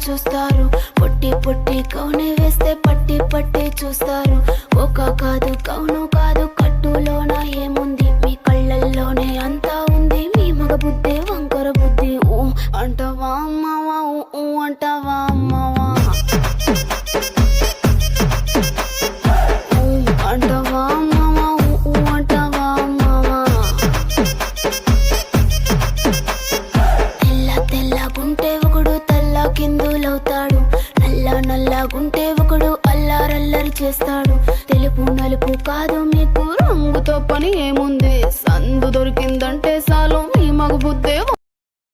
చూస్తారు. పొట్టి పొట్టి కౌని వేస్తే పట్టి పట్టి చూస్తారు. ఒక కాదు కౌను కాదు కట్టులోన ఏముంది, మీ కళ్ళల్లోనే అంతా ఉంది. మీ మగ బుద్ధి వంకర బుద్ధి. ఊ అంటవా అమ్మవా, ఊ అంటవా అమ్మవా, ఊ అంటవా అమ్మవా, ఊ అంటవా అమ్మవా. తెల్ల తెల్లగుంటే ఒకడు తల్ల కిందులవుతాడు, నల్ల నల్లగుంటే ఒకడు అల్లారల్లరి చేస్తాడు. తెలుపు నలుపు కాదు మీకు రంగుతో పని ఏముంది.